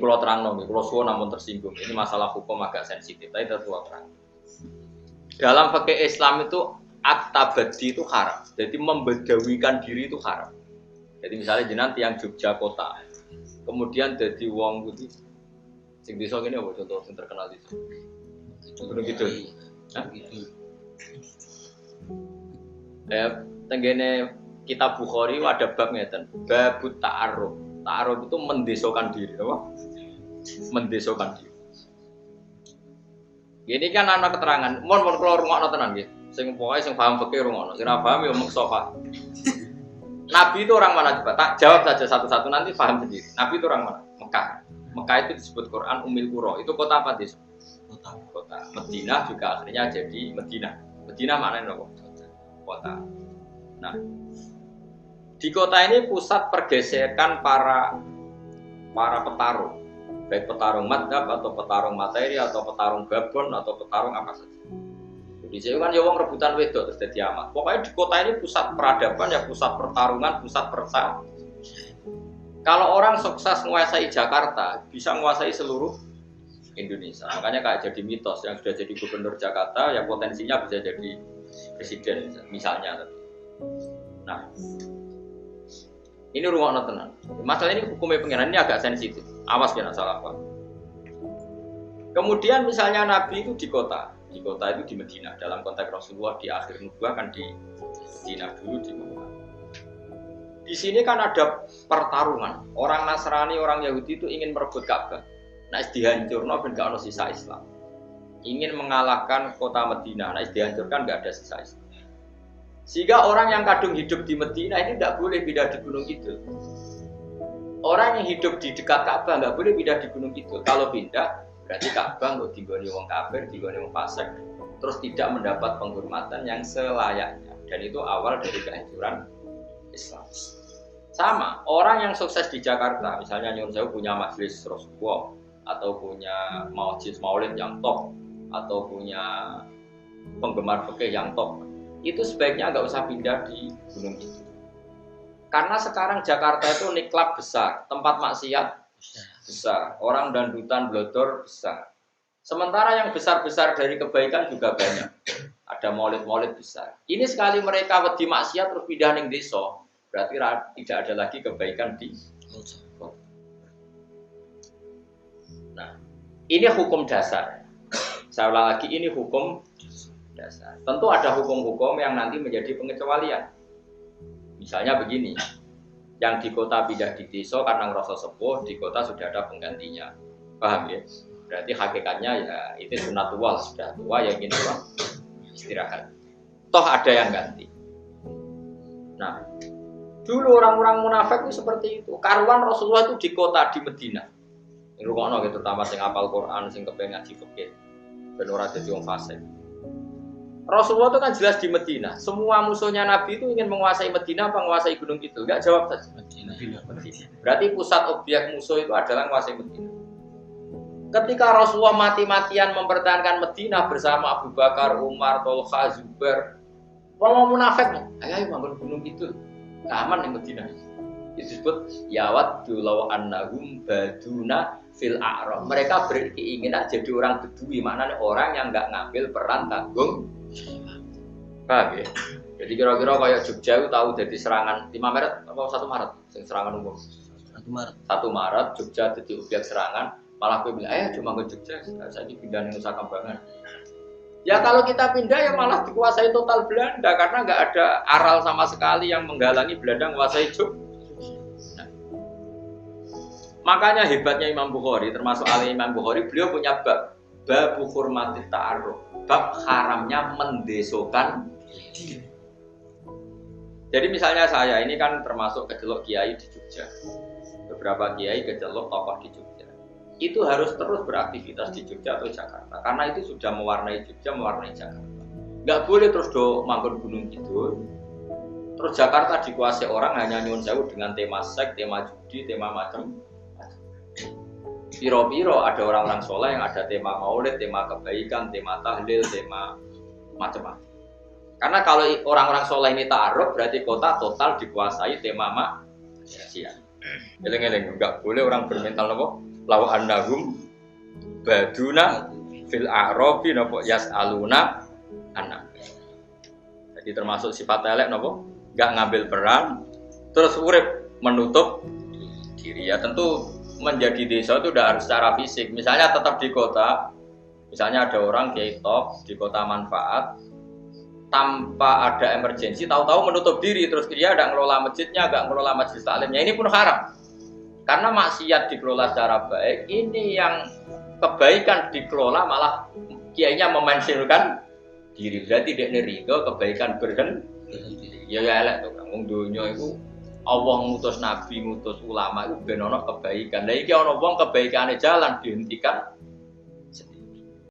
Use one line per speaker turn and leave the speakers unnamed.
Kulo terangno nggih, kulo suwun namun tersinggung. Ini masalah hukum agak sensitif, tapi tetap kulo terang. Dalam fikih Islam itu at-tabaddi itu haram. Jadi membedawikan diri itu haram. Jadi misalnya jenengan tiang Jogja kota, kemudian jadi wong putih, sing desa ngene apa contoh sing terkenal itu. Gunung Kidul. Hah? Tenggene kitab Bukhari ada bab ngeten, babut ta'aruf. Ta'aruf itu mendesokan diri, apa? Mendesokan diri. Ini kan ana keterangan, mon kula rungokno tenan nggih. Sing pokoke sing paham fikih rungokno, sing ora paham ya meksa Pak. Nabi itu orang mana coba? Tak jawab saja satu-satu nanti paham sendiri. Nabi itu orang mana? Mekah. Mekah itu disebut Quran Ummul Qura. Itu kota apa desa? Kota. Madinah juga akhirnya jadi Madinah. Madinah maknanya apa? Kota. Nah, di kota ini pusat pergesekan para petarung, baik petarung madhab atau petarung materi atau petarung babon atau petarung apa saja. Di sini kan ya wong rebutan wedok terus dadi amat. Pokoknya di kota ini pusat peradaban ya, pusat pertarungan, pusat persahabatan. Kalau orang sukses menguasai Jakarta, bisa menguasai seluruh Indonesia. Makanya kayak jadi mitos yang sudah jadi gubernur Jakarta ya potensinya bisa jadi presiden misalnya. Nah, ini rungokno tenan. Masalah ini hukumnya pengiran ini agak sensitif. Awas jangan salah apa. Kemudian misalnya Nabi itu di kota itu di Madinah. Dalam konteks Rasulullah di akhir nubuah kan di Madinah dulu di Mekah. Di sini kan ada pertarungan. Orang Nasrani, orang Yahudi itu ingin merebut Ka'bah. Nah, dihancurno ben gak ono sisa Islam. Ingin mengalahkan kota Madinah. Nah, dihancurkan gak ada sisa Islam. Sehingga orang yang kadung hidup di Madinah ini tidak boleh pindah di Gunung Kidul. Orang yang hidup di dekat Ka'bah nggak boleh pindah di Gunung Kidul. Kalau pindah, berarti Ka'bah nggak digoni wong kafir, digoni wong fasik, terus tidak mendapat penghormatan yang selayaknya. Dan itu awal dari kehancuran Islam. Sama, orang yang sukses di Jakarta, misalnya Nyun Sewu punya majelis Rasulullah, atau punya majelis maulid yang top, atau punya penggemar fikih yang top, itu sebaiknya nggak usah pindah di Gunung Kidul. Karena sekarang Jakarta itu niklab besar, tempat maksiat besar, orang dandutan blodor besar. Sementara yang besar-besar dari kebaikan juga banyak. Ada maulid-maulid besar. Ini sekali mereka wedi maksiat terus pindah ning desa, berarti tidak ada lagi kebaikan di kota. Nah, ini hukum dasar. Saya ulang lagi, ini hukum dasar. Tentu ada hukum-hukum yang nanti menjadi pengecualian. Misalnya begini, yang di kota pindah di desa karena ngerasa sepuh, di kota sudah ada penggantinya. Paham ya? Berarti hakikatnya ya itu sunatullah, sudah tua ya ingin istirahat. Toh ada yang ganti. Nah, dulu orang-orang munafik itu seperti itu. Karuan Rasulullah itu di kota di Madinah. Ini rungokno gitu, terutama sing hafal Quran, sing kepengen ngaji fikih, ben ora dadi wong fasik. Rasulullah itu kan jelas di Madinah. Semua musuhnya Nabi itu ingin menguasai Madinah apa menguasai Gunung Kidul? Enggak, jawab saja. Madinah. Berarti pusat objek musuh itu adalah menguasai Madinah. Ketika Rasulullah mati-matian mempertahankan Madinah bersama Abu Bakar, Umar, Tolha, Zubair, orang munafik, ayo bangun Gunung Kidul, aman di Madinah. Itu disebut yawaddu law annahum baduna fil a'raf. Mereka berkeinginan jadi orang Bedui, maknanya orang yang enggak ngambil peran tanggung. Paham ya? Jadi kira-kira kayak Jogja itu tahu jadi serangan 5 Maret apa 1 Maret? Serangan umum. 1 Maret. 1 Maret Jogja jadi objek serangan, malah gue bilang, "Ayo cuma ke Jogja, saya ini pindah ke Nusa Kambangan." Ya kalau kita pindah ya malah dikuasai total Belanda karena nggak ada aral sama sekali yang menghalangi Belanda menguasai Jogja. Nah, makanya hebatnya Imam Bukhari, termasuk ahli Imam Bukhari, beliau punya bab hurmatit ta'aruf, bab haramnya mendesokan diri. Jadi misalnya saya ini kan termasuk kecelok kiai di Jogja. Beberapa kiai kecelok tokoh di Jogja. Itu harus terus beraktivitas di Jogja atau Jakarta. Karena itu sudah mewarnai Jogja, mewarnai Jakarta. Nggak boleh terus manggon Gunung Kidul. Terus Jakarta dikuasai orang hanya nyuwun sewu dengan tema seks, tema judi, tema macam. Piro-piro ada orang-orang soleh yang ada tema maulid, tema kebaikan, tema tahlil, tema macam-macam. Karena kalau orang-orang soleh ini ta'aruf berarti kota total dikuasai tema maksiat. Eleng-eleng, enggak boleh orang bermental apa? Lau annahum baduna fil a'rabi napa yas'aluna anak. Jadi termasuk sifat elek napa? Enggak ngambil peran terus urip menutup diri. Ya tentu menjadi desa itu udah harus secara fisik. Misalnya tetap di kota, misalnya ada orang kiai top di kota manfaat tanpa ada emergensi, tahu-tahu menutup diri terus dia enggak ngelola masjidnya, enggak ngelola majelis taklimnya. Ini pun haram. Karena maksiat dikelola secara baik, ini yang kebaikan dikelola malah kiainya memensiunkan diri. Berarti dia nerido kebaikan berhenti. Ya elek tuh, wong dunya itu Allah ngutus nabi, ngutus ulama itu ben ono kebaikan. Lah iki ana wong kebaikane jalan dihentikan